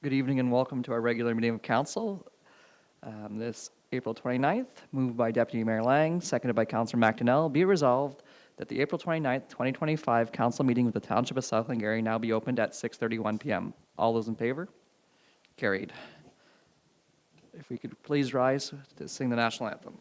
Good evening and welcome to our regular meeting of council. This April 29th, moved by Deputy Mayor Lang, seconded by Councillor McDonnell. Be resolved that the April 29th, 2025 council meeting with the Township of South Glengarry now be opened at 6:31 p.m. All those in favor? Carried. If we could please rise to sing the national anthem.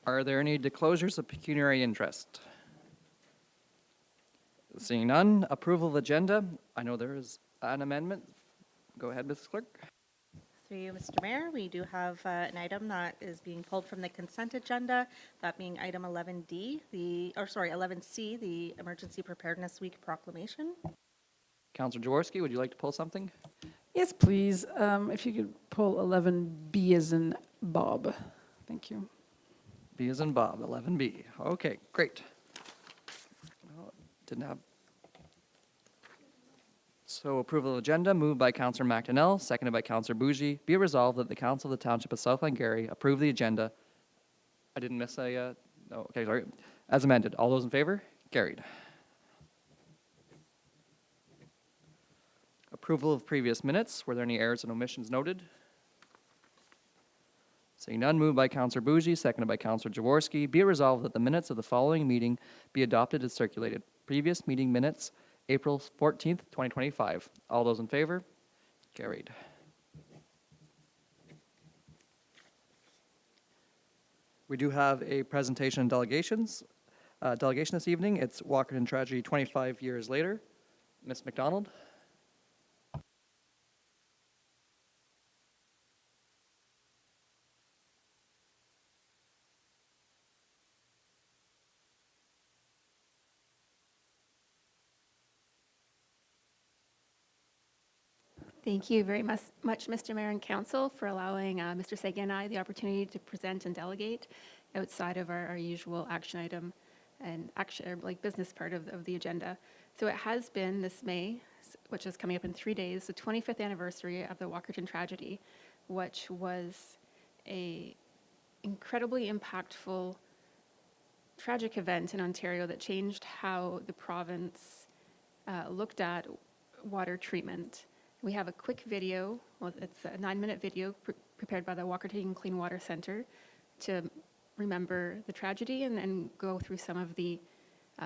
Are there any disclosures of pecuniary interest? Seeing none, approval of agenda. I know there is an amendment. Go ahead, Mrs. Clerk. Through you, Mr. Mayor, we do have an item that is being pulled from the consent agenda, that being item 11D, 11C, the Emergency Preparedness Week proclamation. Councillor Jaworski, would you like to pull something? Yes, please. If you could pull 11B as in Bob. Thank you. B as in Bob, 11B. Okay, great. Well, didn't have. So approval of agenda, moved by Councillor McDonnell, seconded by Councillor Bougie. Be it resolved that the Council of the Township of South Glengarry approve the agenda. I didn't miss a, no, okay, sorry. As amended. All those in favor? Carried. Approval of previous minutes. Were there any errors and omissions noted? Seeing none, moved by Councillor Bougie, seconded by Councillor Jaworski. Be it resolved that the minutes of the following meeting be adopted as circulated. Previous meeting minutes, April 14th, 2025. All those in favor? Carried. We do have a presentation and delegation this evening. It's Walkerton Tragedy 25 years later. Ms. McDonald. Thank you very much, Mr. Mayor and Council, for allowing Mr. Sega and I the opportunity to present and delegate outside of our usual action item and business part of the agenda. So it has been this May, which is coming up in 3 days, the 25th anniversary of the Walkerton tragedy, which was a incredibly impactful, tragic event in Ontario that changed how the province looked at water treatment. We have a quick video, well, it's a 9-minute video prepared by the Walkerton Clean Water Centre to remember the tragedy and go through some of the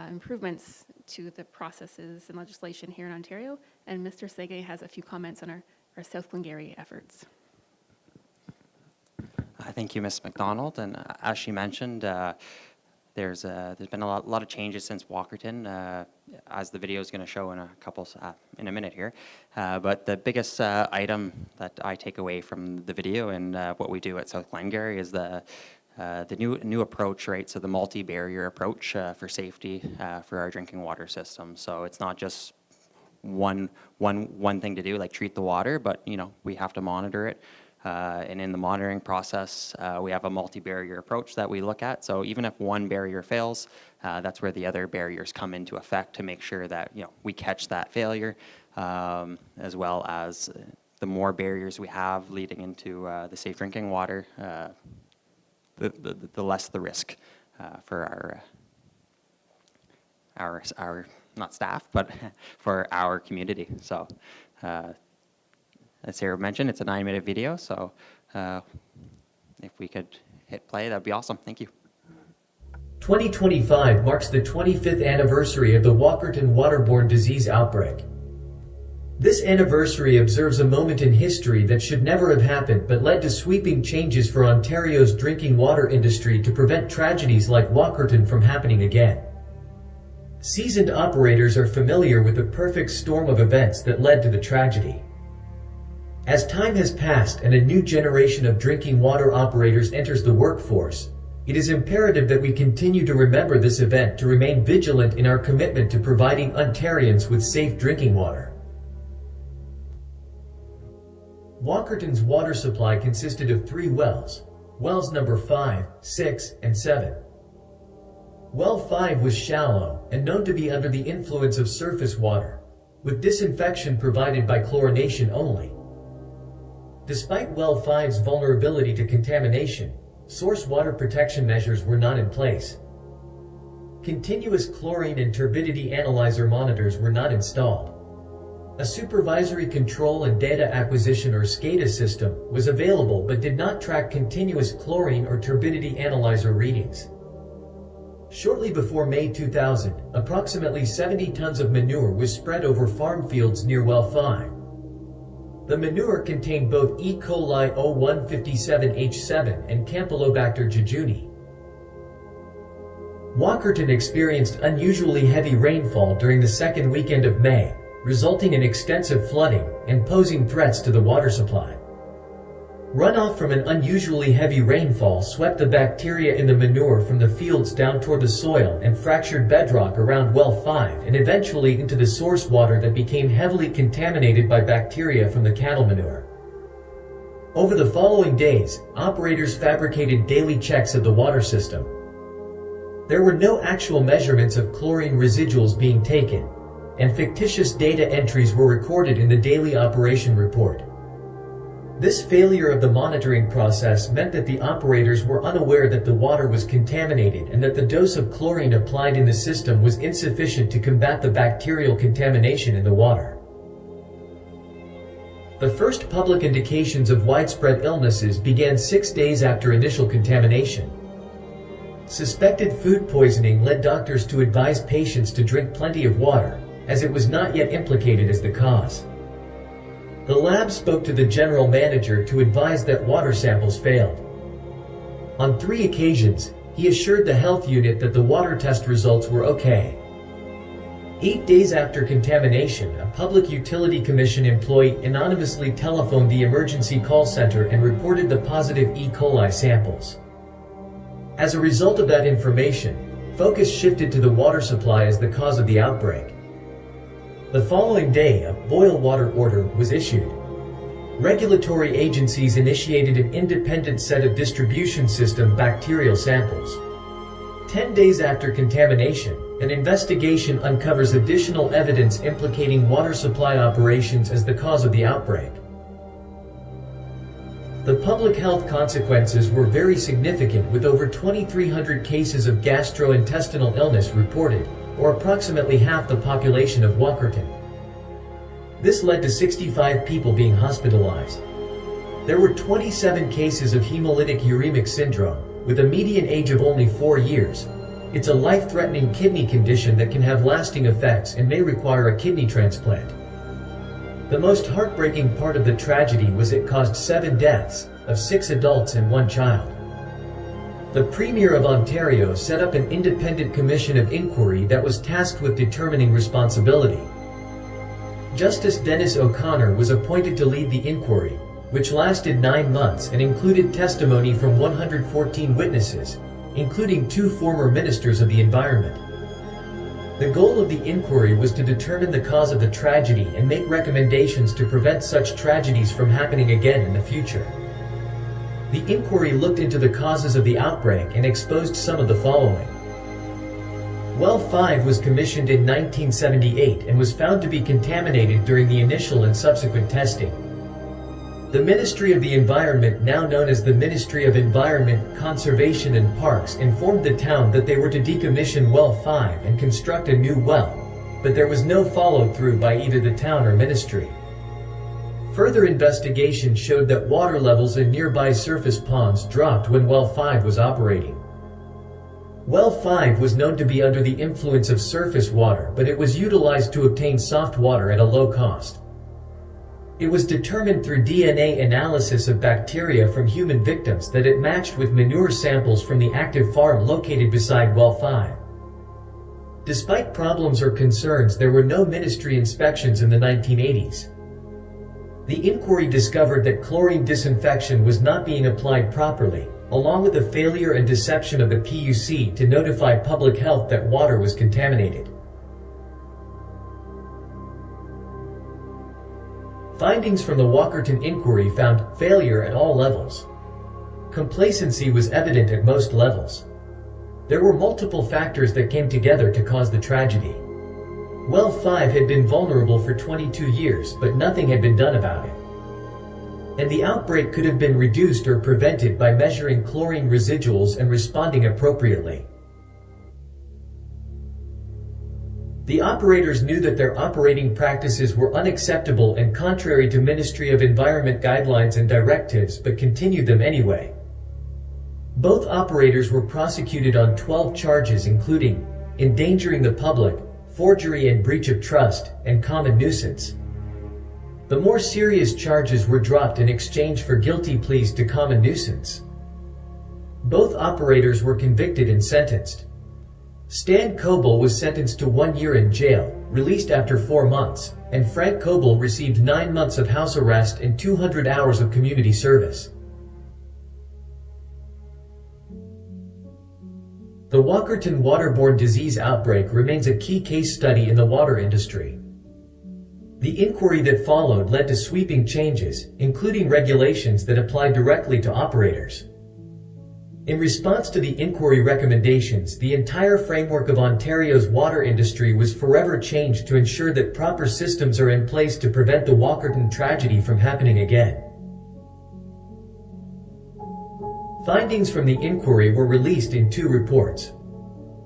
improvements to the processes and legislation here in Ontario. And Mr. Sege has a few comments on our South Glengarry efforts. Thank you, Ms. McDonald. And as she mentioned, there's been a lot of changes since Walkerton, as the video is going to show in a minute here. But the biggest item that I take away from the video and what we do at South Glengarry is the new approach, right? So the multi-barrier approach for safety for our drinking water system. So it's not just one thing to do, like treat the water, but we have to monitor it. And in the monitoring process, we have a multi-barrier approach that we look at. So even if one barrier fails, that's where the other barriers come into effect to make sure that we catch that failure, as well as the more barriers we have leading into the safe drinking water, the less the risk for our not staff, but for our community. So as Sarah mentioned, it's a 9-minute video, so if we could hit play, that'd be awesome. Thank you. 2025 marks the 25th anniversary of the Walkerton waterborne disease outbreak. This anniversary observes a moment in history that should never have happened but led to sweeping changes for Ontario's drinking water industry to prevent tragedies like Walkerton from happening again. Seasoned operators are familiar with the perfect storm of events that led to the tragedy. As time has passed and a new generation of drinking water operators enters the workforce, it is imperative that we continue to remember this event to remain vigilant in our commitment to providing Ontarians with safe drinking water. Walkerton's water supply consisted of 3 wells, wells number 5, 6, and 7. Well 5 was shallow and known to be under the influence of surface water, with disinfection provided by chlorination only. Despite well 5's vulnerability to contamination, source water protection measures were not in place. Continuous chlorine and turbidity analyzer monitors were not installed. A supervisory control and data acquisition or SCADA system was available but did not track continuous chlorine or turbidity analyzer readings. Shortly before May 2000, approximately 70 tons of manure was spread over farm fields near well 5. The manure contained both E. coli 0157H7 and Campylobacter jejuni. Walkerton experienced unusually heavy rainfall during the second weekend of May, resulting in extensive flooding and posing threats to the water supply. Runoff from an unusually heavy rainfall swept the bacteria in the manure from the fields down toward the soil and fractured bedrock around well 5 and eventually into the source water that became heavily contaminated by bacteria from the cattle manure. Over the following days, operators fabricated daily checks of the water system. There were no actual measurements of chlorine residuals being taken, and fictitious data entries were recorded in the daily operation report. This failure of the monitoring process meant that the operators were unaware that the water was contaminated and that the dose of chlorine applied in the system was insufficient to combat the bacterial contamination in the water. The first public indications of widespread illnesses began 6 days after initial contamination. Suspected food poisoning led doctors to advise patients to drink plenty of water, as it was not yet implicated as the cause. The lab spoke to the general manager to advise that water samples failed. On 3 occasions, he assured the health unit that the water test results were okay. 8 days after contamination, a Public Utility Commission employee anonymously telephoned the emergency call center and reported the positive E. coli samples. As a result of that information, focus shifted to the water supply as the cause of the outbreak. The following day, a boil water order was issued. Regulatory agencies initiated an independent set of distribution system bacterial samples. 10 days after contamination, an investigation uncovers additional evidence implicating water supply operations as the cause of the outbreak. The public health consequences were very significant, with over 2,300 cases of gastrointestinal illness reported, or approximately half the population of Walkerton. This led to 65 people being hospitalized. There were 27 cases of hemolytic uremic syndrome, with a median age of only 4 years. It's a life-threatening kidney condition that can have lasting effects and may require a kidney transplant. The most heartbreaking part of the tragedy was it caused 7 deaths, of 6 adults and 1 child. The Premier of Ontario set up an independent commission of inquiry that was tasked with determining responsibility. Justice Dennis O'Connor was appointed to lead the inquiry, which lasted 9 months and included testimony from 114 witnesses, including 2 former ministers of the environment. The goal of the inquiry was to determine the cause of the tragedy and make recommendations to prevent such tragedies from happening again in the future. The inquiry looked into the causes of the outbreak and exposed some of the following. Well 5 was commissioned in 1978 and was found to be contaminated during the initial and subsequent testing. The Ministry of the Environment, now known as the Ministry of Environment, Conservation and Parks, informed the town that they were to decommission Well 5 and construct a new well, but there was no follow-through by either the town or ministry. Further investigation showed that water levels in nearby surface ponds dropped when Well 5 was operating. Well 5 was known to be under the influence of surface water, but it was utilized to obtain soft water at a low cost. It was determined through DNA analysis of bacteria from human victims that it matched with manure samples from the active farm located beside Well 5. Despite problems or concerns, there were no ministry inspections in the 1980s. The inquiry discovered that chlorine disinfection was not being applied properly, along with the failure and deception of the PUC to notify public health that water was contaminated. Findings from the Walkerton inquiry found failure at all levels. Complacency was evident at most levels. There were multiple factors that came together to cause the tragedy. Well 5 had been vulnerable for 22 years, but nothing had been done about it. And the outbreak could have been reduced or prevented by measuring chlorine residuals and responding appropriately. The operators knew that their operating practices were unacceptable and contrary to Ministry of Environment guidelines and directives, but continued them anyway. Both operators were prosecuted on 12 charges, including endangering the public, forgery and breach of trust, and common nuisance. The more serious charges were dropped in exchange for guilty pleas to common nuisance. Both operators were convicted and sentenced. Stan Coble was sentenced to 1 year in jail, released after 4 months, and Frank Coble received 9 months of house arrest and 200 hours of community service. The Walkerton waterborne disease outbreak remains a key case study in the water industry. The inquiry that followed led to sweeping changes, including regulations that apply directly to operators. In response to the inquiry recommendations, the entire framework of Ontario's water industry was forever changed to ensure that proper systems are in place to prevent the Walkerton tragedy from happening again. Findings from the inquiry were released in 2 reports.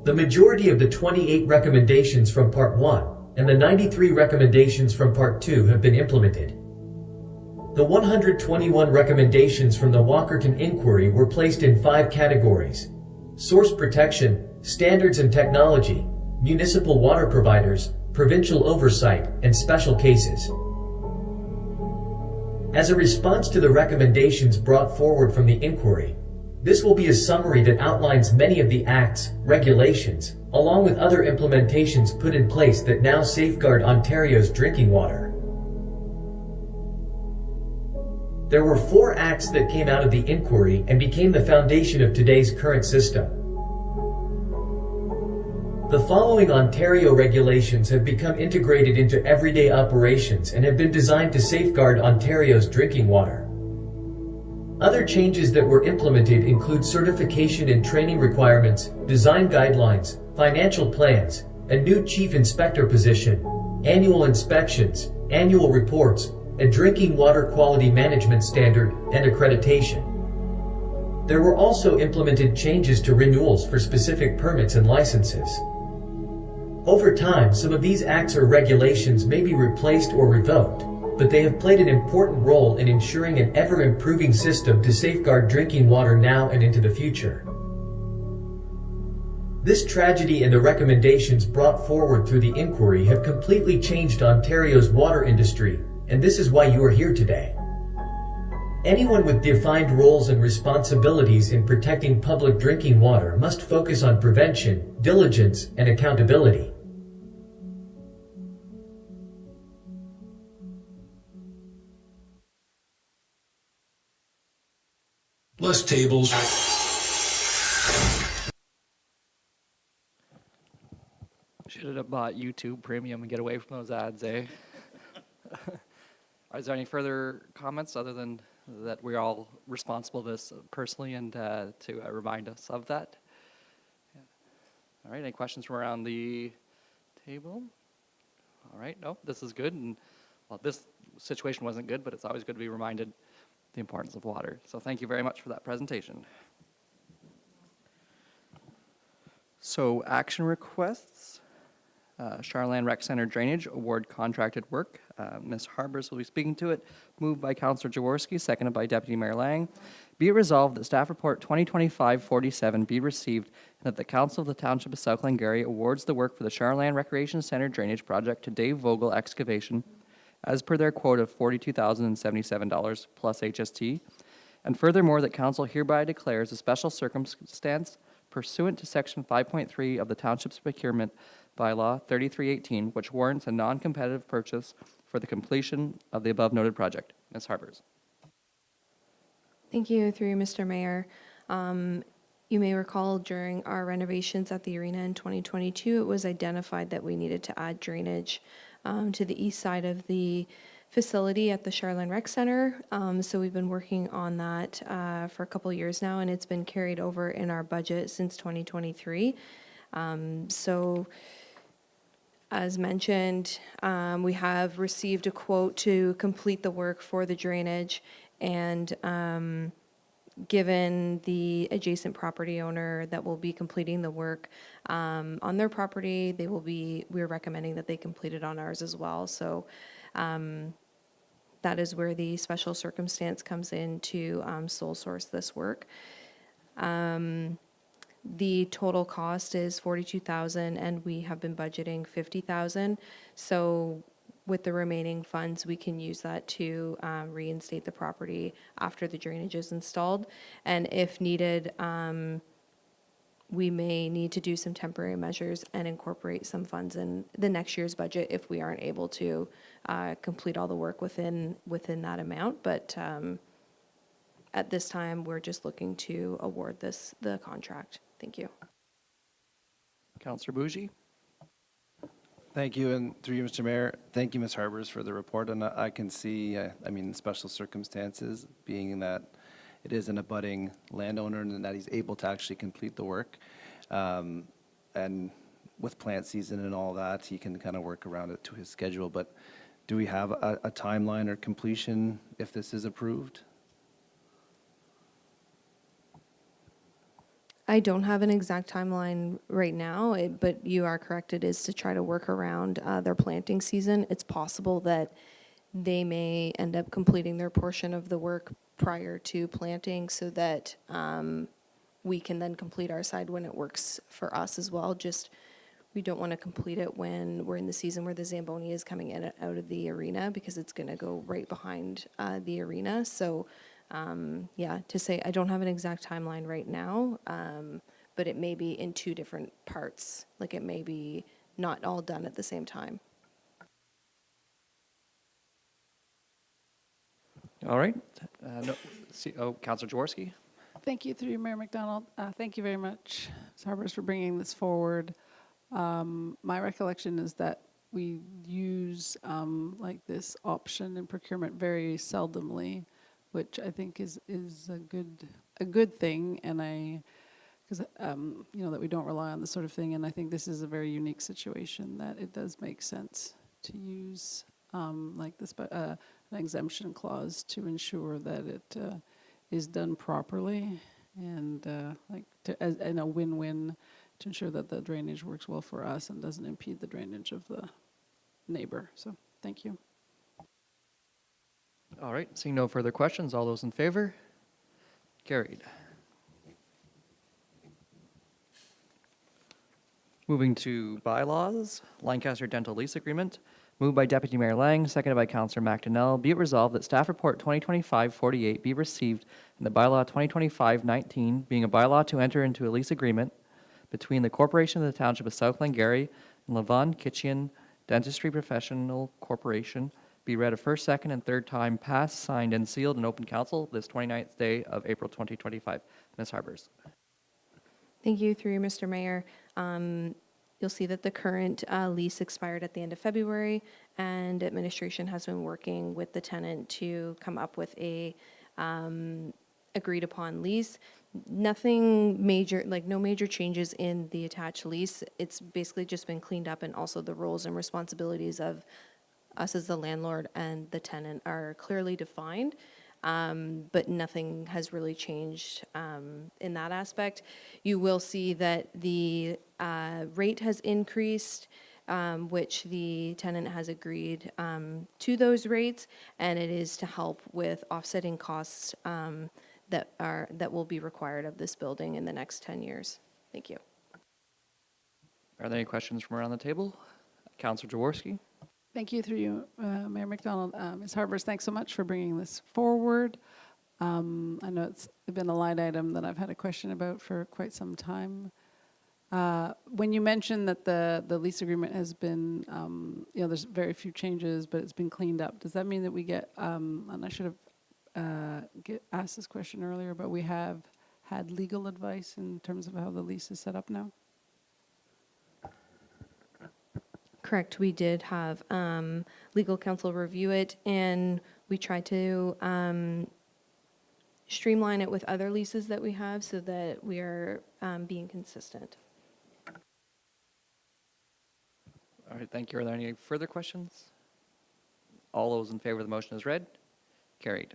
The majority of the 28 recommendations from Part 1 and the 93 recommendations from Part 2 have been implemented. The 121 recommendations from the Walkerton inquiry were placed in 5 categories: source protection, standards and technology, municipal water providers, provincial oversight, and special cases. As a response to the recommendations brought forward from the inquiry, this will be a summary that outlines many of the acts, regulations, along with other implementations put in place that now safeguard Ontario's drinking water. There were 4 acts that came out of the inquiry and became the foundation of today's current system. The following Ontario regulations have become integrated into everyday operations and have been designed to safeguard Ontario's drinking water. Other changes that were implemented include certification and training requirements, design guidelines, financial plans, a new chief inspector position, annual inspections, annual reports, a drinking water quality management standard, and accreditation. There were also implemented changes to renewals for specific permits and licenses. Over time, some of these acts or regulations may be replaced or revoked, but they have played an important role in ensuring an ever-improving system to safeguard drinking water now and into the future. This tragedy and the recommendations brought forward through the inquiry have completely changed Ontario's water industry, and this is why you are here today. Anyone with defined roles and responsibilities in protecting public drinking water must focus on prevention, diligence, and accountability. Less tables. Should have bought YouTube Premium and get away from those ads, eh? Is there any further comments other than that we're all responsible for this personally and to remind us of that. Yeah. All right, any questions from around the table? All right, no, this is good. And well, this situation wasn't good, but it's always good to be reminded the importance of water. So thank you very much for that presentation. So action requests. Charland Rec Center Drainage Award Contracted Work. Ms. Harbers will be speaking to it. Moved by Councillor Jaworski, seconded by Deputy Mayor Lang. Be it resolved that Staff Report 2025-47 be received and that the Council of the Township of South Glengarry awards the work for the Charland Recreation Center Drainage Project to Dave Vogel Excavation as per their quote of $42,077 plus HST. And furthermore, that Council hereby declares a special circumstance pursuant to Section 5.3 of the Township's Procurement Bylaw 3318, which warrants a non-competitive purchase for the completion of the above noted project. Ms. Harbers. Thank you, through you, Mr. Mayor. You may recall during our renovations at the arena in 2022, it was identified that we needed to add drainage to the east side of the facility at the Charland Rec Center. So we've been working on that for a couple years now, and it's been carried over in our budget since 2023. So as mentioned, we have received a quote to complete the work for the drainage, and given the adjacent property owner that will be completing the work on their property, we're recommending that they complete it on ours as well. So that is where the special circumstance comes in to sole source this work. The total cost is $42,000, and we have been budgeting $50,000. So with the remaining funds, we can use that to reinstate the property after the drainage is installed. And if needed, we may need to do some temporary measures and incorporate some funds in the next year's budget if we aren't able to complete all the work within that amount. But at this time, we're just looking to award the contract. Thank you. Councillor Bougie. Thank you, and through you, Mr. Mayor, thank you, Ms. Harbers, for the report. And I can see, special circumstances being that it is an abutting landowner and that he's able to actually complete the work. And with plant season and all that, he can kind of work around it to his schedule. But do we have a timeline or completion if this is approved? I don't have an exact timeline right now, but you are correct. It is to try to work around their planting season. It's possible that they may end up completing their portion of the work prior to planting so that we can then complete our side when it works for us as well. Just we don't want to complete it when we're in the season where the Zamboni is coming in out of the arena, because it's going to go right behind the arena. So to say I don't have an exact timeline right now, but it may be in two different parts. Like it may be not all done at the same time. All right. Councillor Jaworski. Thank you, through you, Mayor McDonald. Thank you very much, Ms. Harbers, for bringing this forward. My recollection is that we use like this option in procurement very seldomly, which I think is a good thing, and because that we don't rely on this sort of thing, and I think this is a very unique situation that it does make sense to use like this, but an exemption clause to ensure that it is done properly and in a win-win to ensure that the drainage works well for us and doesn't impede the drainage of the neighbor. So thank you. All right, seeing no further questions, all those in favor? Carried. Moving to bylaws, Lancaster Dental Lease Agreement, moved by Deputy Mayor Lang, seconded by Councillor McDonnell. Be it resolved that Staff Report 2025-48 be received and the Bylaw 2025-19, being a bylaw to enter into a lease agreement between the Corporation of the Township of South Glengarry and Levon Kitchen Dentistry Professional Corporation, be read a first, second, and third time, passed, signed, and sealed in open council this 29th day of April 2025. Ms. Harbers. Thank you, through you, Mr. Mayor. You'll see that the current lease expired at the end of February, and administration has been working with the tenant to come up with a agreed upon lease. Nothing major, like no major changes in the attached lease. It's basically just been cleaned up, and also the roles and responsibilities of us as the landlord and the tenant are clearly defined. But nothing has really changed in that aspect. You will see that the rate has increased, which the tenant has agreed to those rates, and it is to help with offsetting costs that will be required of this building in the next 10 years. Thank you. Are there any questions from around the table? Councillor Jaworski? Thank you, through you, Mayor McDonald. Ms. Harbers, thanks so much for bringing this forward. I know it's been a line item that I've had a question about for quite some time. When you mentioned that the lease agreement has been, there's very few changes, but it's been cleaned up, does that mean that we get, and I should have asked this question earlier, but we have had legal advice in terms of how the lease is set up now? Correct. We did have legal counsel review it, and we tried to streamline it with other leases that we have so that we are being consistent. All right, thank you. Are there any further questions? All those in favor of the motion as read? Carried.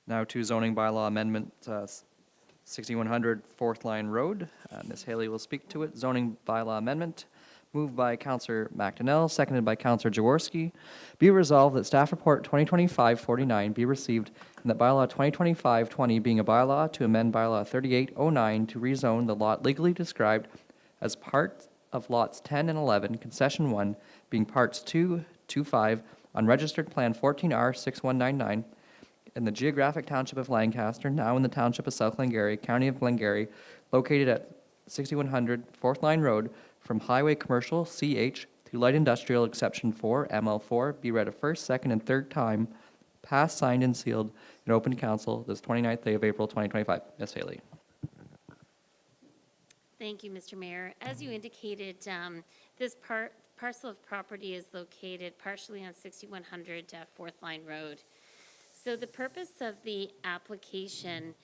Now to zoning bylaw amendment 6100 Fourth Line Road. Ms. Haley will speak to it. Zoning bylaw amendment, moved by Councillor McDonnell, seconded by Councillor Jaworski. Be resolved that staff report 2025-49 be received, and that bylaw 2025-20 being a bylaw to amend bylaw 3809 to rezone the lot legally described as part of lots 10 and 11, concession 1, being parts 2 to 5 on registered plan 14R 6199 in the geographic township of Lancaster, now in the township of South Glengarry, county of Glengarry, located at 6100 Fourth Line Road, from highway commercial CH to light industrial exception 4 ML4, be read a first, second, and third time, passed, signed, and sealed in open council this 29th day of April 2025. Ms. Haley. Thank you, Mr. Mayor. As you indicated, this parcel of property is located partially on 6100 Fourth Line Road. So the purpose of the application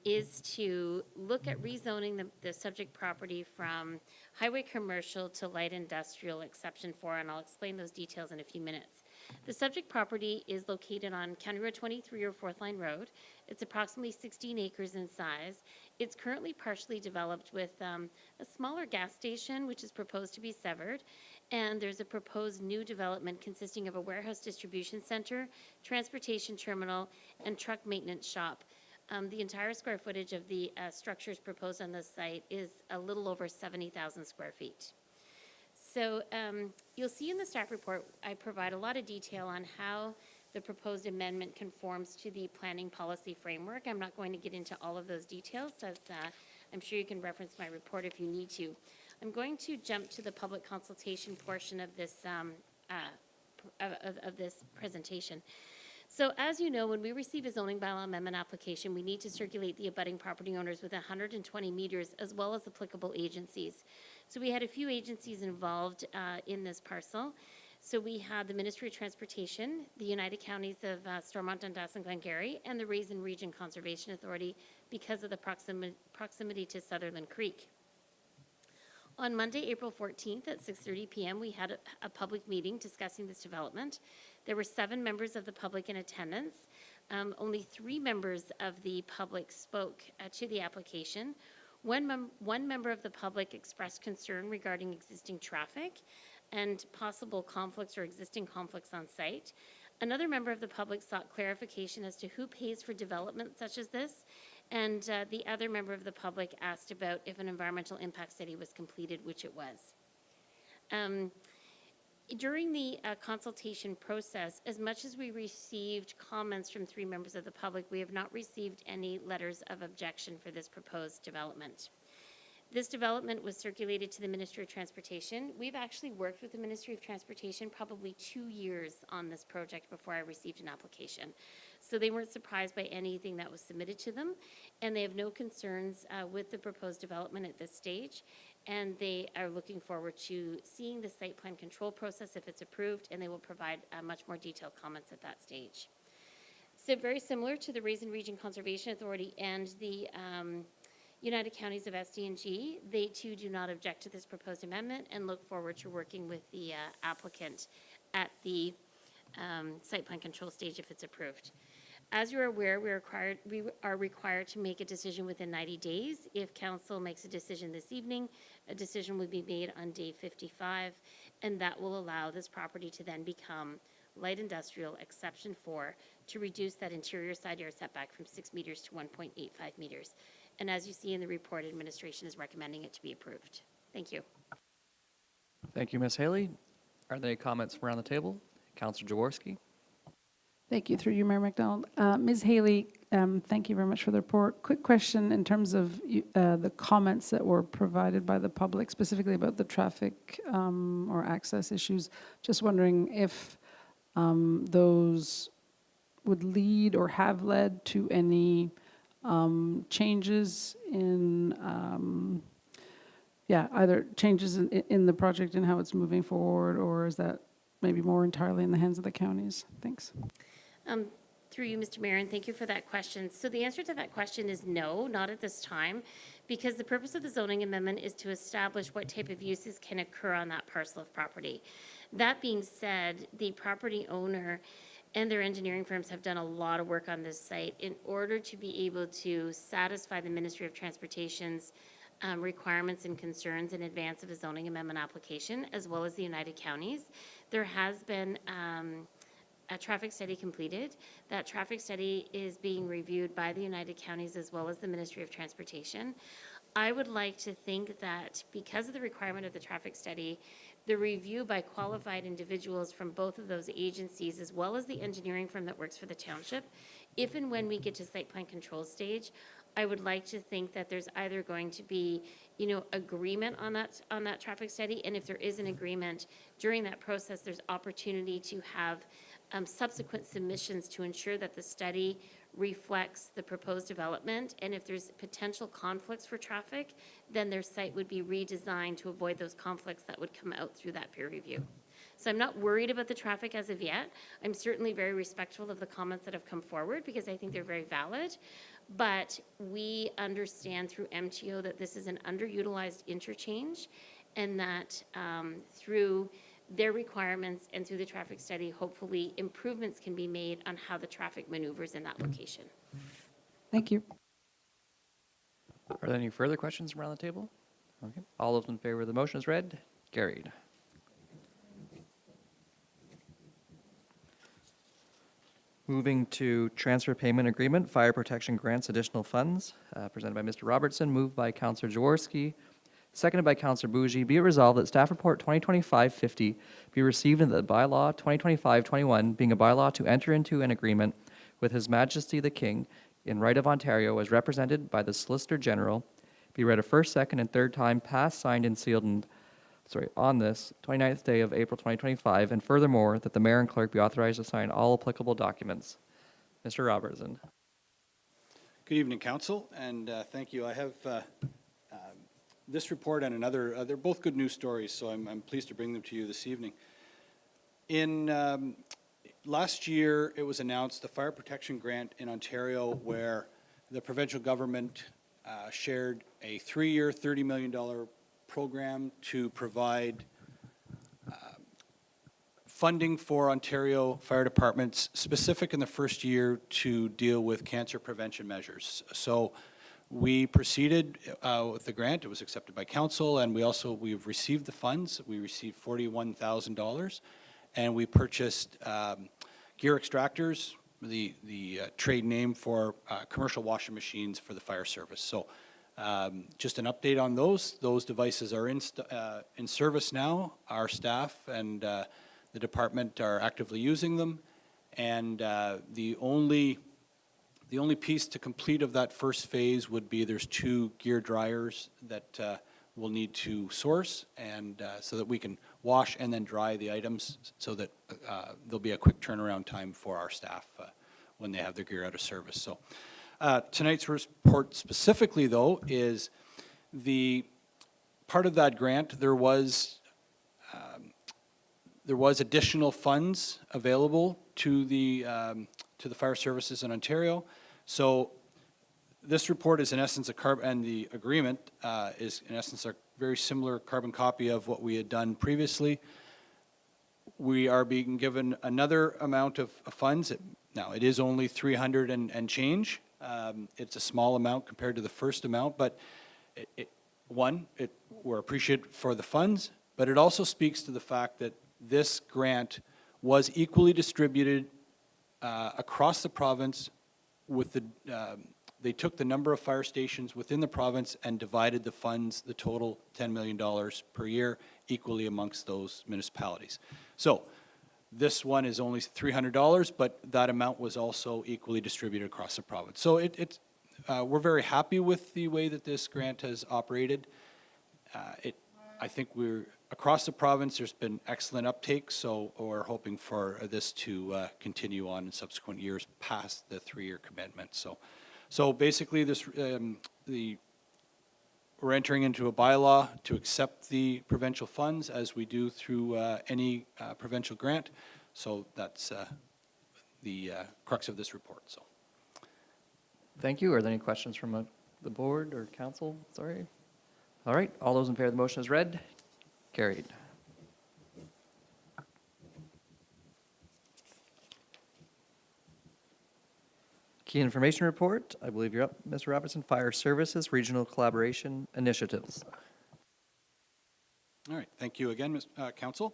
is to look at rezoning the subject property from highway commercial to light industrial exception 4, and I'll explain those details in a few minutes. The subject property is located on County Road 23 or Fourth Line Road. It's approximately 16 acres in size. It's currently partially developed with a smaller gas station, which is proposed to be severed, and there's a proposed new development consisting of a warehouse distribution center, transportation terminal, and truck maintenance shop. The entire square footage of the structures proposed on this site is a little over 70,000 square feet. So you'll see in the staff report, I provide a lot of detail on how the proposed amendment conforms to the planning policy framework. I'm not going to get into all of those details, as I'm sure you can reference my report if you need to. I'm going to jump to the public consultation portion of this presentation. So as you know, when we receive a zoning bylaw amendment application, we need to circulate the abutting property owners with 120 meters, as well as applicable agencies. So we had a few agencies involved in this parcel. So we had the Ministry of Transportation, the United Counties of Stormont, Dundas, and Glengarry, and the Raisin Region Conservation Authority, because of the proximity to Sutherland Creek. On Monday, April 14th at 6:30 p.m., we had a public meeting discussing this development. There were 7 members of the public in attendance. Only 3 members of the public spoke to the application. One member of the public expressed concern regarding existing traffic and possible conflicts or existing conflicts on site. Another member of the public sought clarification as to who pays for development such as this, and the other member of the public asked about if an environmental impact study was completed, which it was. During the consultation process, as much as we received comments from 3 members of the public, we have not received any letters of objection for this proposed development. This development was circulated to the Ministry of Transportation. We've actually worked with the Ministry of Transportation probably 2 years on this project before I received an application. So they weren't surprised by anything that was submitted to them, and they have no concerns with the proposed development at this stage. and they are looking forward to seeing the site plan control process if it's approved, and they will provide much more detailed comments at that stage. So very similar to the Raisin Region Conservation Authority and the United Counties of SD&G, they too do not object to this proposed amendment and look forward to working with the applicant at the site plan control stage if it's approved. As you're aware, we are required to make a decision within 90 days. If council makes a decision this evening, a decision will be made on day 55, and that will allow this property to then become light industrial exception 4 to reduce that interior side yard setback from 6 meters to 1.85 meters. And as you see in the report, administration is recommending it to be approved. Thank you. Thank you, Ms. Haley. Are there any comments from around the table? Councillor Jaworski. Thank you, through you, Mayor McDonald. Ms. Haley, thank you very much for the report. Quick question in terms of the comments that were provided by the public, specifically about the traffic or access issues. Just wondering if those would lead or have led to any changes in, either changes in the project and how it's moving forward, or is that maybe more entirely in the hands of the counties? Thanks. Through you, Mr. Mayor, and thank you for that question. So the answer to that question is no, not at this time, because the purpose of the zoning amendment is to establish what type of uses can occur on that parcel of property. That being said, the property owner and their engineering firms have done a lot of work on this site in order to be able to satisfy the Ministry of Transportation's requirements and concerns in advance of a zoning amendment application, as well as the United Counties. There has been a traffic study completed. That traffic study is being reviewed by the United Counties as well as the Ministry of Transportation. I would like to think that because of the requirement of the traffic study, the review by qualified individuals from both of those agencies, as well as the engineering firm that works for the township, if and when we get to site plan control stage, I would like to think that there's either going to be, agreement on that traffic study, and if there is an agreement during that process, there's opportunity to have subsequent submissions to ensure that the study reflects the proposed development, and if there's potential conflicts for traffic, then their site would be redesigned to avoid those conflicts that would come out through that peer review. So I'm not worried about the traffic as of yet. I'm certainly very respectful of the comments that have come forward because I think they're very valid. But we understand through MTO that this is an underutilized interchange, and that through their requirements and through the traffic study, hopefully improvements can be made on how the traffic maneuvers in that location. Thank you. Are there any further questions from around the table? Okay. All those in favor of the motion as read, carried. Moving to transfer payment agreement, fire protection grants additional funds, presented by Mr. Robertson, moved by Councillor Jaworski, seconded by Councillor Bougie. Be it resolved that staff report 2025-50 be received and that bylaw 2025-21, being a bylaw to enter into an agreement with His Majesty the King in right of Ontario as represented by the Solicitor General, be read a first, second, and third time, passed, signed, and sealed on this 29th day of April 2025, and furthermore, that the mayor and clerk be authorized to sign all applicable documents. Mr. Robertson. Good evening, Council, and thank you. I have this report and another. They're both good news stories, so I'm pleased to bring them to you this evening. In last year, it was announced the fire protection grant in Ontario, where the provincial government shared a 3-year, $30 million program to provide funding for Ontario fire departments, specific in the first year to deal with cancer prevention measures. So we proceeded with the grant. It was accepted by council, and we've received the funds. We received $41,000, and we purchased gear extractors, the trade name for commercial washing machines for the fire service. So just an update on those. Those devices are in service now. Our staff and the department are actively using them, and the only piece to complete of that first phase would be there's 2 gear dryers that we'll need to source, and so that we can wash and then dry the items, so that there'll be a quick turnaround time for our staff when they have their gear out of service. So tonight's report specifically, though, is the part of that grant, there was additional funds available to the fire services in Ontario. So this report is in essence and the agreement is in essence a very similar carbon copy of what we had done previously. We are being given another amount of funds. Now, it is only 300 and change. It's a small amount compared to the first amount, but we're appreciative for the funds, but it also speaks to the fact that this grant was equally distributed across the province with they took the number of fire stations within the province and divided the funds, the total $10 million per year, equally amongst those municipalities. So this one is only $300, but that amount was also equally distributed across the province. So we're very happy with the way that this grant has operated. I think across the province, there's been excellent uptake, so we're hoping for this to continue on in subsequent years past the 3-year commitment. So basically, we're entering into a bylaw to accept the provincial funds as we do through any provincial grant. So that's the crux of this report. So, Thank you. Are there any questions from the board or council? Sorry. All right. All those in favor of the motion as read? Carried. Key information report. I believe you're up, Mr. Robertson. Fire Services Regional Collaboration Initiatives. all right. Thank you again, Council.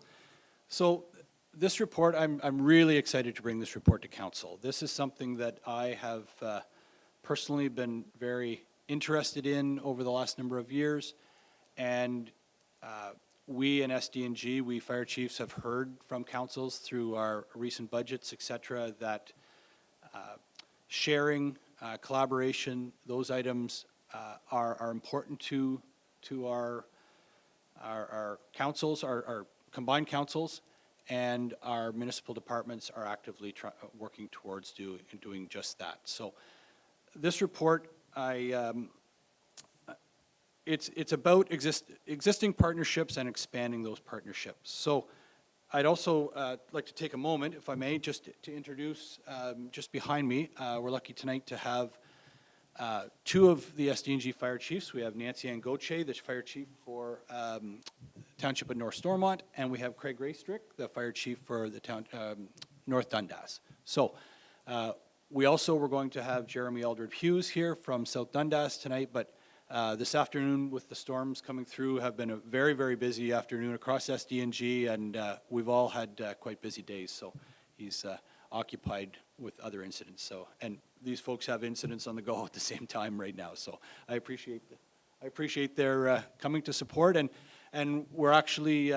So this report, I'm really excited to bring this report to Council. This is something that I have personally been very interested in over the last number of years, and we in SDNG, we fire chiefs have heard from councils through our recent budgets, et cetera, that sharing, collaboration, those items are important to our councils, our combined councils, and our municipal departments are actively working towards doing just that. So this report, it's about existing partnerships and expanding those partnerships. So I'd also like to take a moment, if I may, just to introduce, just behind me, we're lucky tonight to have 2 of the SDNG fire chiefs. We have Nancy Ann Gauthier, the fire chief for Township of North Stormont, and we have Craig Raystrick, the fire chief for the town North Dundas. So we're going to have Jeremy Eldred Hughes here from South Dundas tonight, but this afternoon with the storms coming through have been a very, very busy afternoon across SDNG, and we've all had quite busy days, so he's occupied with other incidents. So, and these folks have incidents on the go at the same time right now, so I appreciate their coming to support, and we're actually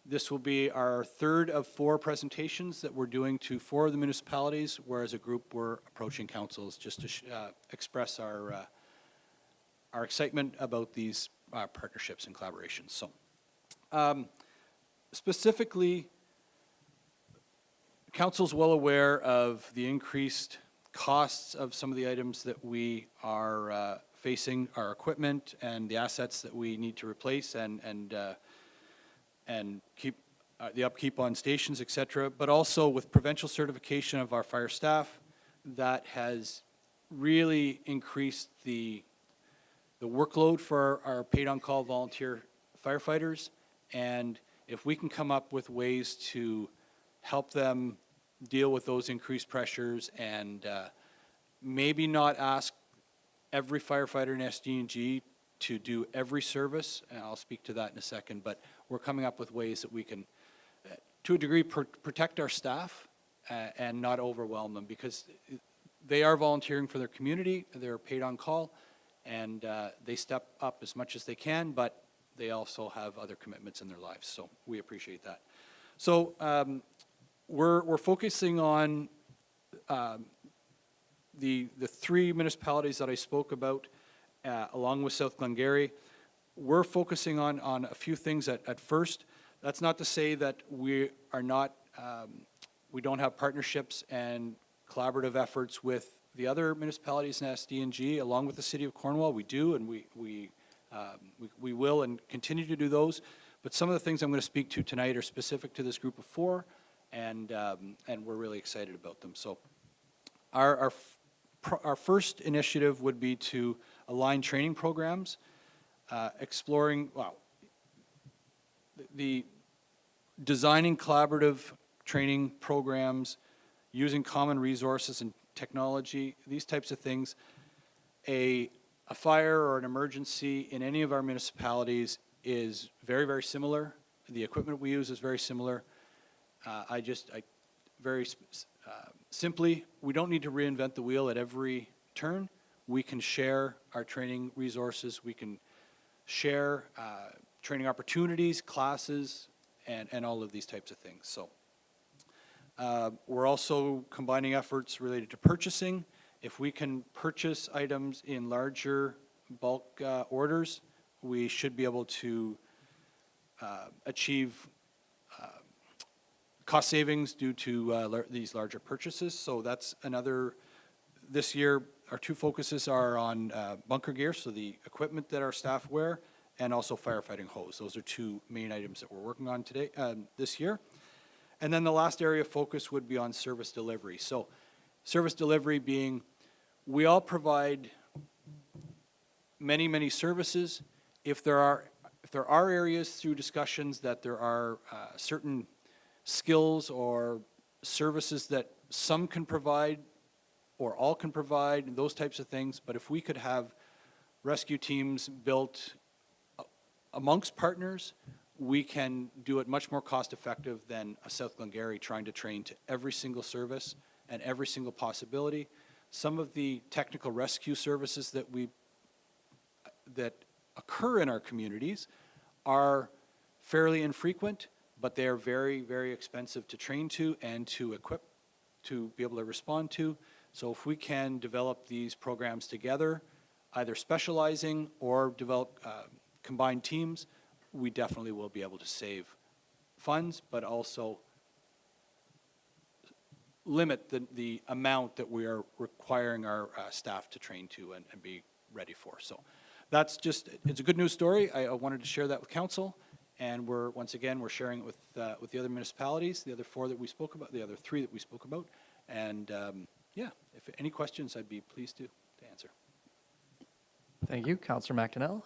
this will be our 3rd of 4 presentations that we're doing to 4 of the municipalities, where as a group we're approaching councils just to express our excitement about these partnerships and collaborations. So specifically, council's well aware of the increased costs of some of the items that we are facing, our equipment and the assets that we need to replace and keep the upkeep on stations, et cetera, but also with provincial certification of our fire staff that has really increased the workload for our paid-on-call volunteer firefighters, and if we can come up with ways to help them deal with those increased pressures and maybe not ask every firefighter in SDNG to do every service, and I'll speak to that in a second, but we're coming up with ways that we can, to a degree, protect our staff and not overwhelm them, because they are volunteering for their community, they're paid on call, and they step up as much as they can, but they also have other commitments in their lives, so we appreciate that. So we're focusing on the 3 municipalities that I spoke about, along with South Glengarry. We're focusing on a few things at first. That's not to say that we are not, we don't have partnerships and collaborative efforts with the other municipalities in SDNG, along with the City of Cornwall. We do, and we We will and continue to do those, but some of the things I'm going to speak to tonight are specific to this group of 4, and we're really excited about them. So our first initiative would be to align training programs, exploring, the designing collaborative training programs, using common resources and technology, these types of things. A fire or an emergency in any of our municipalities is very, very similar. The equipment we use is very similar. Simply, we don't need to reinvent the wheel at every turn. We can share our training resources. We can share training opportunities, classes, and all of these types of things. So we're also combining efforts related to purchasing. If we can purchase items in larger bulk orders, we should be able to achieve cost savings due to these larger purchases. So that's another, this year, our 2 focuses are on bunker gear, so the equipment that our staff wear, and also firefighting hose. Those are 2 main items that we're working on today, this year. And then the last area of focus would be on service delivery. So service delivery being, we all provide many, many services. If there are areas through discussions that there are certain skills or services that some can provide or all can provide, those types of things, but if we could have rescue teams built amongst partners, we can do it much more cost effective than a South Glengarry trying to train to every single service and every single possibility. Some of the technical rescue services that occur in our communities are fairly infrequent, but they are very, very expensive to train to and to equip to be able to respond to. So if we can develop these programs together, either specializing or develop combined teams, we definitely will be able to save funds, but also limit the amount that we are requiring our staff to train to and be ready for. So that's just, it's a good news story. I wanted to share that with council, and once again, we're sharing it with the other municipalities, the other 4 that we spoke about, the other 3 that we spoke about. And yeah, if any questions, I'd be pleased to answer. Thank you. Councillor McDonnell.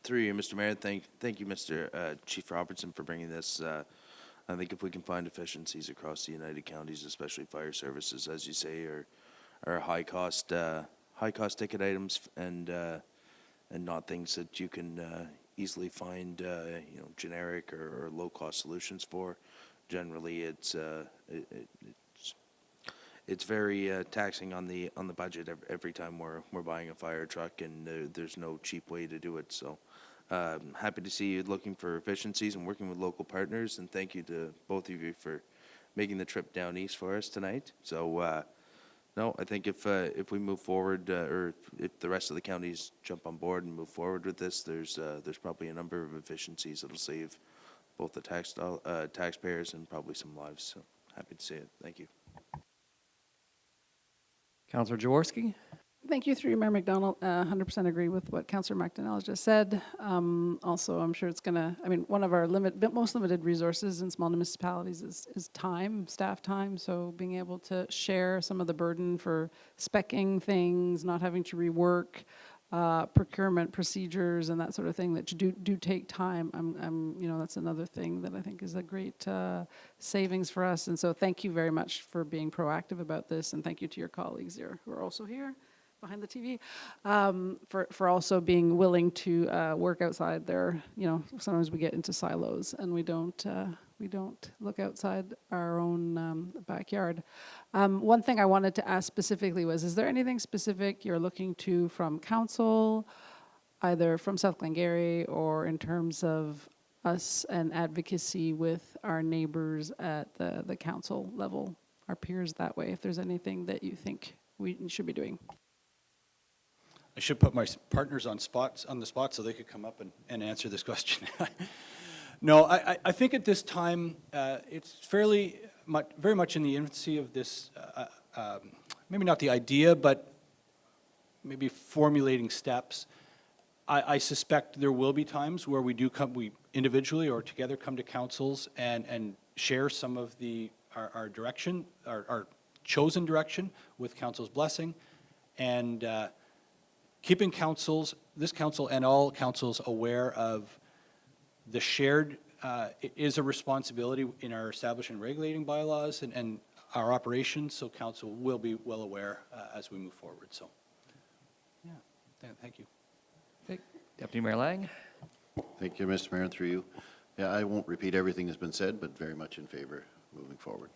Through you, Mr. Mayor, thank you, Mr. Chief Robertson, for bringing this. I think if we can find efficiencies across the United Counties, especially fire services, as you say, are high cost ticket items and not things that you can easily find generic or low cost solutions for. Generally, it's very taxing on the budget every time we're buying a fire truck, and there's no cheap way to do it. So happy to see you looking for efficiencies and working with local partners, and thank you to both of you for making the trip down east for us tonight. So no, I think if we move forward, or if the rest of the counties jump on board and move forward with this, there's probably a number of efficiencies that'll save both the taxpayers and probably some lives. So happy to see it. Thank you. Councillor Jaworski. Thank you, through you, Mayor McDonald. 100% agree with what Councillor McDonnell has just said. Also, I'm sure it's going to, one of our most limited resources in small municipalities is time, staff time. So being able to share some of the burden for speccing things, not having to rework procurement procedures and that sort of thing that do take time. That's another thing that I think is a great savings for us. And so thank you very much for being proactive about this, and thank you to your colleagues here who are also here behind the TV, for also being willing to work outside there. Sometimes we get into silos and we don't look outside our own backyard. One thing I wanted to ask specifically was, is there anything specific you're looking to from council, either from South Glengarry or in terms of us and advocacy with our neighbors at the council level, our peers that way, if there's anything that you think we should be doing? I should put my partners on the spot so they could come up and answer this question. No, I think at this time it's very much in the infancy of this, maybe not the idea, but maybe formulating steps. I suspect there will be times where we individually or together come to councils and share some of our direction, our chosen direction with council's blessing, and keeping this council and all councils aware of the shared, is a responsibility in our establishing and regulating bylaws and our operations, so council will be well aware as we move forward, so, yeah, thank you. Okay. Deputy Mayor Lang. Thank you, Mr. Mayor, and through you. Yeah, I won't repeat everything that's been said, but very much in favor moving forward.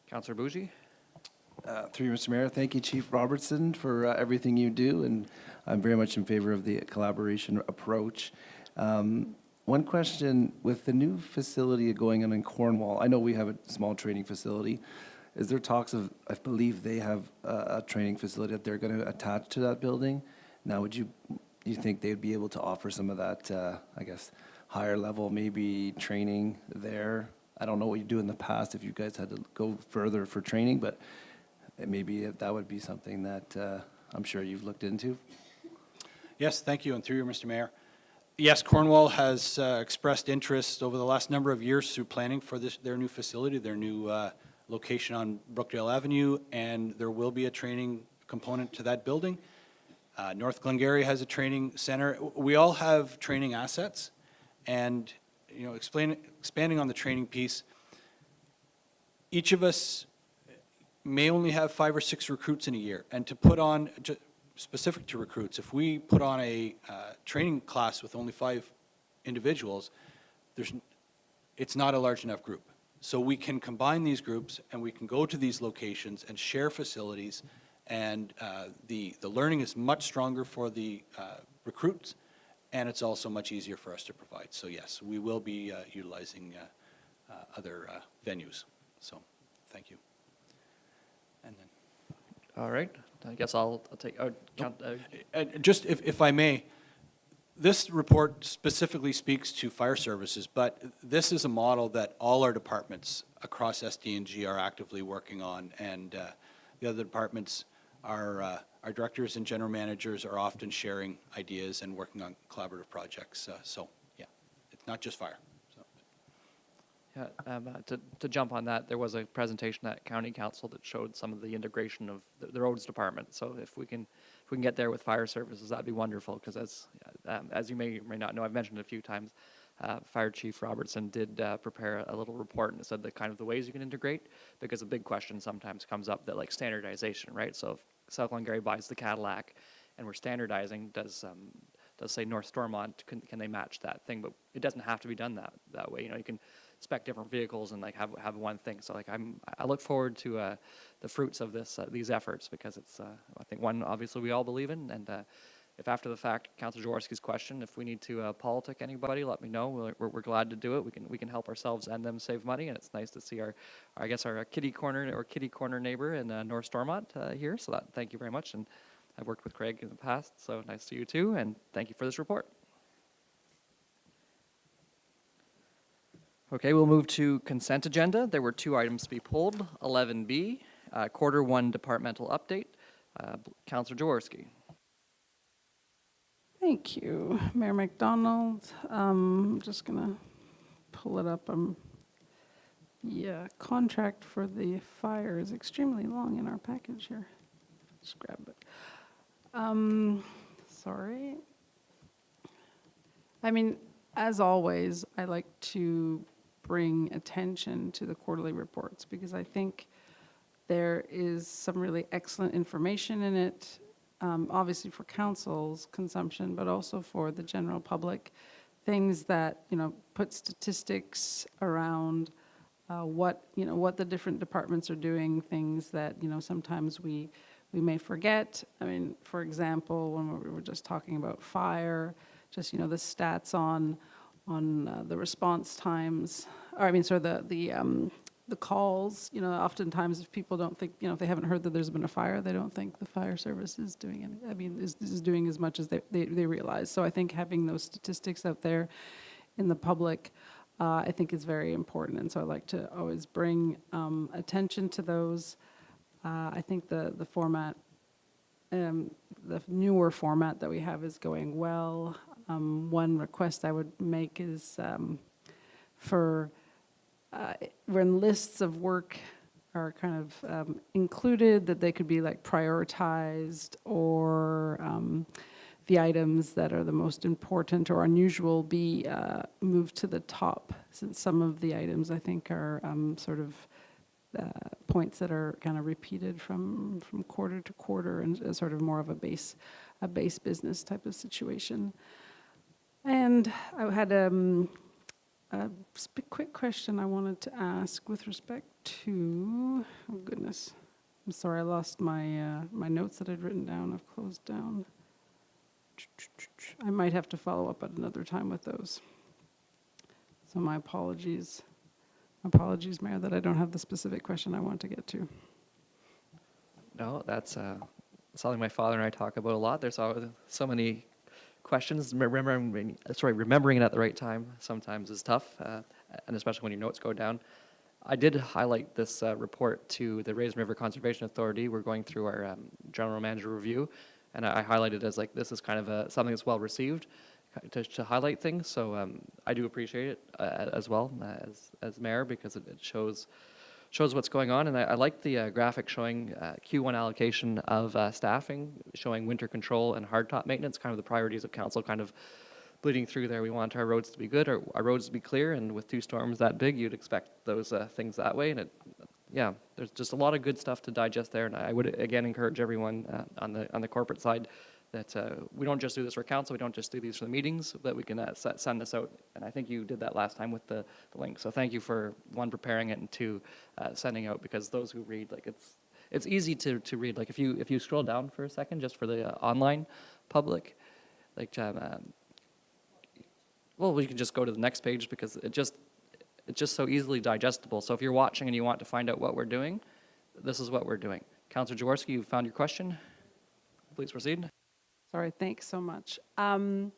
Councillor Bougie. Through you, Mr. Mayor, thank you, Chief Robertson, for everything you do, and I'm very much in favor of the collaboration approach. One question, with the new facility going on in Cornwall, I know we have a small training facility. Is there talks of, I believe they have a training facility that they're going to attach to that building? Now, do you think they'd be able to offer some of that, I guess, higher level, maybe training there? I don't know what you do in the past if you guys had to go further for training, but maybe that would be something that I'm sure you've looked into. Yes, thank you, and through you, Mr. Mayor. Yes, Cornwall has expressed interest over the last number of years through planning for their new facility, their new location on Brookdale Avenue, and there will be a training component to that building. North Glengarry has a training center. We all have training assets, and expanding on the training piece, each of us may only have 5 or 6 recruits in a year, and to put on, specific to recruits, if we put on a training class with only 5 individuals, it's not a large enough group. So we can combine these groups and we can go to these locations and share facilities, and the learning is much stronger for the recruits, and it's also much easier for us to provide. So yes, we will be utilizing other venues. So thank you. And then, All right. I guess I'll take. just if I may, this report specifically speaks to fire services, but this is a model that all our departments across SDNG are actively working on, and the other departments, our directors and general managers are often sharing ideas and working on collaborative projects. So yeah, it's not just fire. Yeah, to jump on that, there was a presentation at County Council that showed some of the integration of the roads department. So if we can get there with fire services, that'd be wonderful. Because as you may or may not know, I've mentioned it a few times. Fire Chief Robertson did prepare a little report, and it said the ways you can integrate. Because a big question sometimes comes up that like standardization, right? So if South Glengarry buys the Cadillac, and we're standardizing, does say North Stormont, can they match that thing? But it doesn't have to be done that way. You can spec different vehicles and like have one thing. So like I look forward to the fruits of these efforts, because it's I think one obviously we all believe in, and if after the fact, Councilor Jaworski's question, if we need to politic anybody, let me know. We're glad to do it. We can help ourselves and them save money, and it's nice to see our kitty corner neighbor in North Stormont here. So thank you very much, and I've worked with Craig in the past, so nice to you too, and thank you for this report. Okay, we'll move to consent agenda. There were 2 items to be pulled. 11B, Quarter 1 departmental update. Councilor Jaworski. Thank you, Mayor McDonald. I'm just going to pull it up. Yeah, contract for the fire is extremely long in our package here. Just grab it. Sorry. I mean, as always, I like to bring attention to the quarterly reports, because I think there is some really excellent information in it, obviously for council's consumption, but also for the general public. Things that, put statistics around what the different departments are doing, things that, sometimes we may forget. I mean, for example, when we were just talking about fire, just, the stats on the response times, or I mean, sorry, the calls, oftentimes if people don't think, if they haven't heard that there's been a fire, they don't think the fire service is doing any, I mean, is doing as much as they realize. So I think having those statistics out there in the public, I think is very important. And so I like to always bring attention to those. I think the format the newer format that we have is going well. One request I would make is for when lists of work are kind of included, that they could be like prioritized, or the items that are the most important or unusual be moved to the top, since some of the items I think are sort of points that are kind of repeated from quarter to quarter, and sort of more of a base business type of situation. And I had a quick question I wanted to ask with respect to, oh goodness, I'm sorry, I lost my my notes that I'd written down. I've closed down. I might have to follow up at another time with those. So my apologies. Apologies, Mayor, that I don't have the specific question I want to get to. No, that's something my father and I talk about a lot. There's always so many questions. Remembering it at the right time sometimes is tough, and especially when your notes go down. I did highlight this report to the Raisin River Conservation Authority. We're going through our general manager review, and I highlighted as like this is kind of something that's well received to highlight things. So I do appreciate it as well as mayor, because it shows what's going on. And I like the graphic showing Q1 allocation of staffing, showing winter control and hardtop maintenance, kind of the priorities of council kind of bleeding through there. We want our roads to be good, our roads to be clear, and with 2 storms that big, you'd expect those things that way. And yeah, there's just a lot of good stuff to digest there. And I would again encourage everyone on the corporate side that we don't just do this for council, we don't just do these for the meetings, that we can send this out. And I think you did that last time with the link. So thank you for, 1, preparing it, and 2, sending out, because those who read, like it's easy to read. Like if you scroll down for a second, just for the online public, like well, we can just go to the next page, because it's just so easily digestible. So if you're watching and you want to find out what we're doing, this is what we're doing. Councillor Jaworski, you found your question. Please proceed. Sorry, thanks so much. Speaking,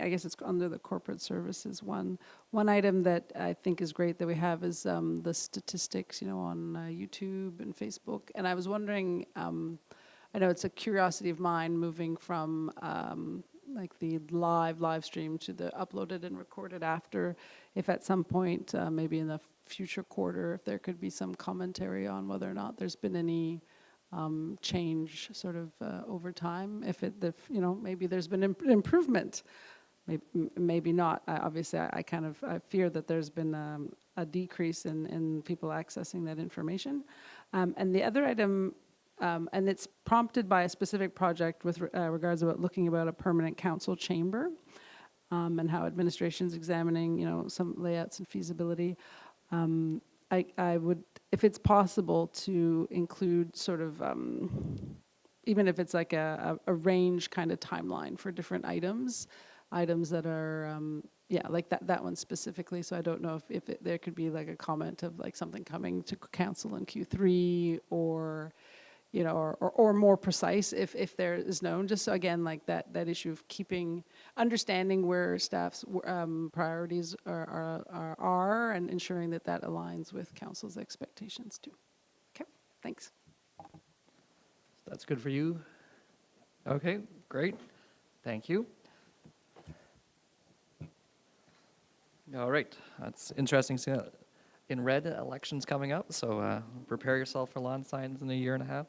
I guess it's under the corporate services one item that I think is great that we have is the statistics, on YouTube and Facebook. And I was wondering, I know it's a curiosity of mine, moving from like the live stream to the uploaded and recorded after, if at some point, maybe in the future quarter, if there could be some commentary on whether or not there's been any change sort of over time, if maybe there's been improvement, maybe not. Obviously, I fear that there's been a decrease in people accessing that information. And the other item, and it's prompted by a specific project with regards about looking about a permanent council chamber, and how administration's examining, some layouts and feasibility. I would, if it's possible, to include sort of, even if it's like a range kind of timeline for different items that are, like that one specifically. So I don't know if there could be like a comment of like something coming to council in Q3, or or more precise if there is known, just so again, like that issue of understanding where staff's priorities are, and ensuring that aligns with council's expectations too. Okay, thanks. That's good for you. Okay, great. Thank you. All right, that's interesting. In red, elections coming up, so prepare yourself for lawn signs in a year and a half.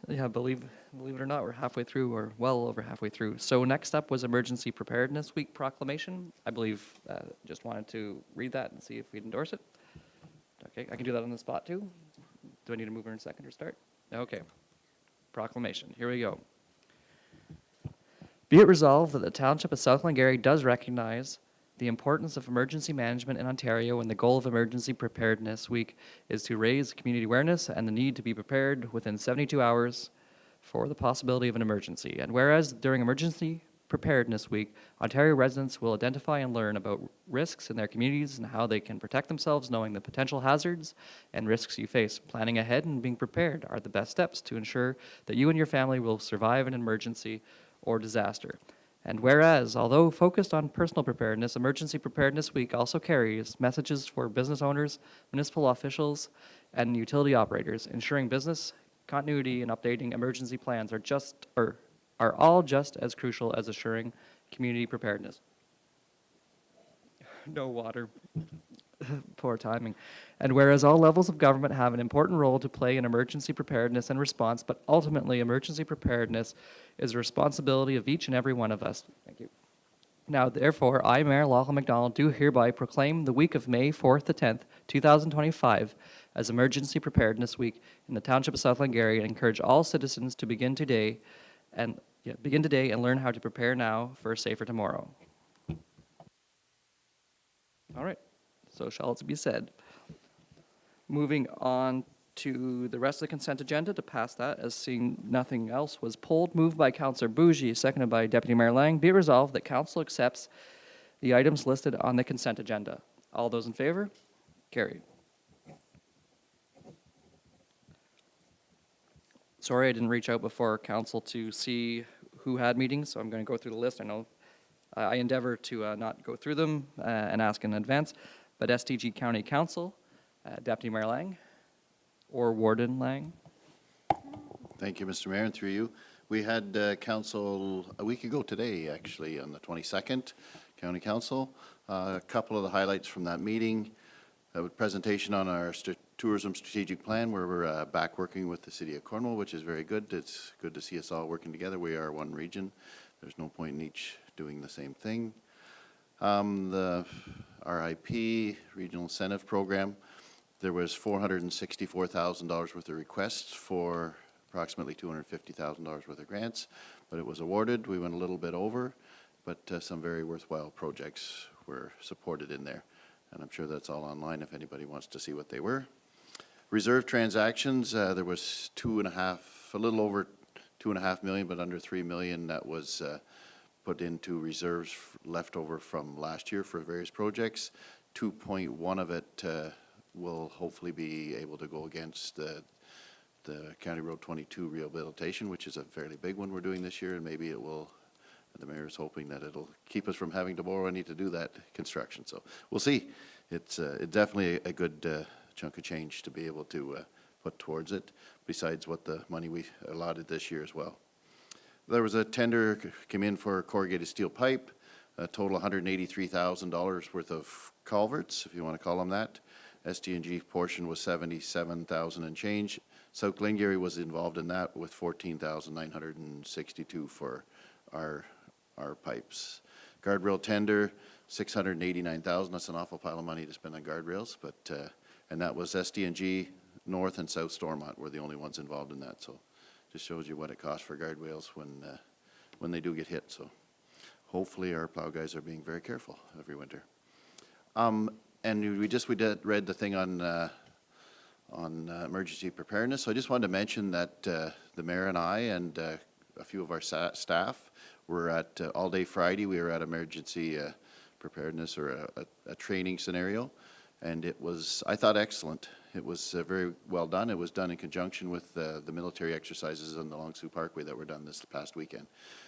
Yeah, believe it or not, we're halfway through, or well over halfway through. So next up was Emergency Preparedness Week proclamation. I believe just wanted to read that and see if we'd endorse it. Okay, I can do that on the spot too. Do I need to move in a second or start? Okay. Proclamation. Here we go. Be it resolved that the Township of South Glengarry does recognize the importance of emergency management in Ontario, and the goal of Emergency Preparedness Week is to raise community awareness and the need to be prepared within 72 hours for the possibility of an emergency. And whereas during Emergency Preparedness Week, Ontario residents will identify and learn about risks in their communities and how they can protect themselves, knowing the potential hazards and risks you face. Planning ahead and being prepared are the best steps to ensure that you and your family will survive an emergency or disaster. And whereas, although focused on personal preparedness, Emergency Preparedness Week also carries messages for business owners, municipal officials, and utility operators, ensuring business continuity and updating emergency plans are all just as crucial as assuring community preparedness. No water. Poor timing. And whereas all levels of government have an important role to play in emergency preparedness and response, but ultimately emergency preparedness is a responsibility of each and every one of us. Thank you. Now, therefore, I, Mayor Lachlan McDonald, do hereby proclaim the week of May 4th to 10th, 2025, as Emergency Preparedness Week in the Township of South Glengarry, and encourage all citizens to begin today and learn how to prepare now for a safer tomorrow. All right, so shall it be said. Moving on to the rest of the consent agenda, to pass that, as seeing nothing else was pulled. Moved by Councillor Bougie, seconded by Deputy Mayor Lang. Be it resolved that Council accepts the items listed on the consent agenda. All those in favor? Carried. Sorry, I didn't reach out before Council to see who had meetings, so I'm going to go through the list. I know I endeavor to not go through them and ask in advance, but STG County Council, Deputy Mayor Lang, or Warden Lang. Thank you, Mr. Mayor, and through you. We had council a week ago today, actually, on the 22nd, County Council. A couple of the highlights from that meeting, a presentation on our tourism strategic plan, where we're back working with the City of Cornwall, which is very good. It's good to see us all working together. We are one region. There's no point in each doing the same thing. The RIP, Regional Incentive Program, there was $464,000 worth of requests for approximately $250,000 worth of grants, but it was awarded. We went a little bit over, but some very worthwhile projects were supported in there. And I'm sure that's all online if anybody wants to see what they were. Reserve transactions, there was a little over $2.5 million, but under $3 million that was put into reserves left over from last year for various projects. 2.1 of it will hopefully be able to go against the County Road 22 rehabilitation, which is a fairly big one we're doing this year, and maybe it will, the mayor's hoping that it'll keep us from having to borrow any to do that construction. So we'll see. It's definitely a good chunk of change to be able to put towards it, besides what the money we allotted this year as well. There was a tender came in for corrugated steel pipe, a total $183,000 worth of culverts, if you want to call them that. SDNG portion was $77,000 and change. South Glengarry was involved in that with $14,962 for our pipes. Guardrail tender, $689,000. That's an awful pile of money to spend on guardrails, but and that was SDNG, North and South Stormont were the only ones involved in that. So just shows you what it costs for guardrails when they do get hit. So hopefully our plow guys are being very careful every winter. And we read the thing on emergency preparedness. So I just wanted to mention that the mayor and I and a few of our staff were at all day Friday. We were at emergency preparedness or a training scenario, and it was, I thought, excellent. It was very well done. It was done in conjunction with the military exercises on the Long Sault Parkway that were done this past weekend.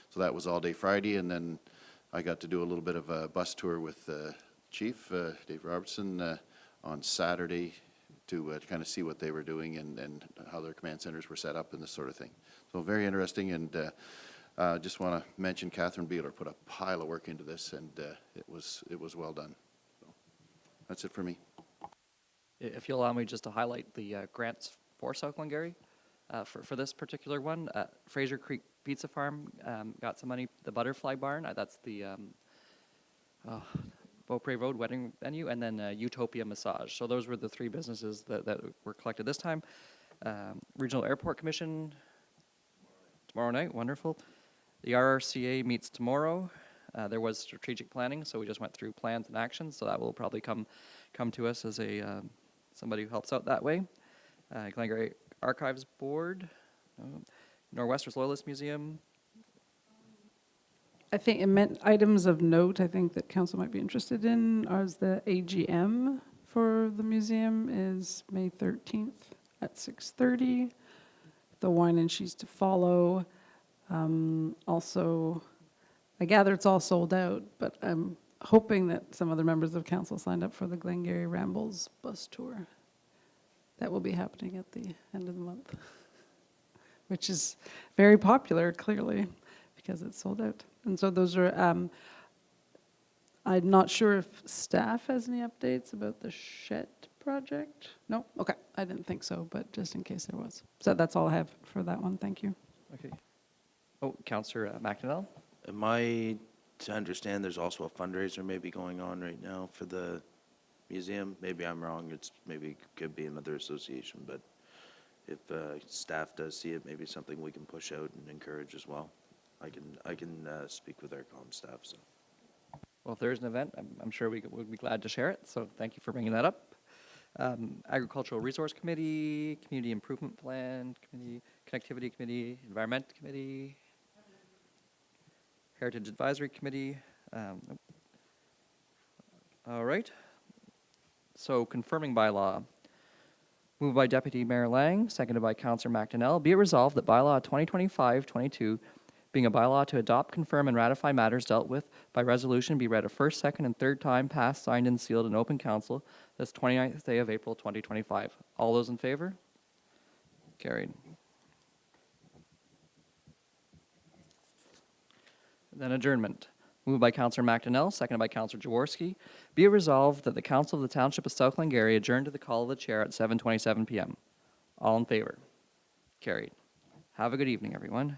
So that was all day Friday, and then I got to do a little bit of a bus tour with Chief Dave Robertson on Saturday to kind of see what they were doing and how their command centers were set up and this sort of thing. So very interesting, and just want to mention Catherine Beeler put a pile of work into this, and it was well done. So that's it for me. If you'll allow me just to highlight the grants for South Glengarry for this particular one, Fraser Creek Pizza Farm got some money. The Butterfly Barn, that's the Beaupre Road wedding venue, and then Utopia Massage. So those were the three businesses that were collected this time. Regional Airport Commission tomorrow night, wonderful. The RRCA meets tomorrow. There was strategic planning, so we just went through plans and actions, so that will probably come to us as a somebody who helps out that way. Glengarry Archives Board, Nor'Westers Loyalist Museum. I think it meant items of note, I think that council might be interested in, as the AGM for the museum is May 13th at 6:30. The wine and cheese to follow. Also, I gather it's all sold out, but I'm hoping that some other members of council signed up for the Glengarry Rambles bus tour. that will be happening at the end of the month, which is very popular, clearly, because it's sold out. And so those are, I'm not sure if staff has any updates about the shed project. No? Okay, I didn't think so, but just in case there was. So that's all I have for that one. Thank you. Okay. Oh, Councillor McDonnell? Am I to understand there's also a fundraiser maybe going on right now for the museum? Maybe I'm wrong, maybe it could be another association, but if staff does see it, maybe something we can push out and encourage as well. I can speak with our comm staff, so. Well, if there's an event, I'm sure we'd be glad to share it, so thank you for bringing that up. Agricultural Resource Committee, Community Improvement Plan Committee, Connectivity Committee, Environment Committee, Heritage Advisory Committee. Nope. All right. So confirming bylaw. Moved by Deputy Mayor Lang, seconded by Councillor McDonnell. Be it resolved that bylaw 2025-22, being a bylaw to adopt, confirm, and ratify matters dealt with by resolution, be read a first, second, and third time, passed, signed, and sealed in open council this 29th day of April 2025. All those in favor? Carried. Then adjournment. Moved by Councillor McDonnell, seconded by Councillor Jaworski. Be it resolved that the Council of the Township of South Glengarry adjourn to the call of the chair at 7:27 p.m. All in favor? Carried. Have a good evening, everyone.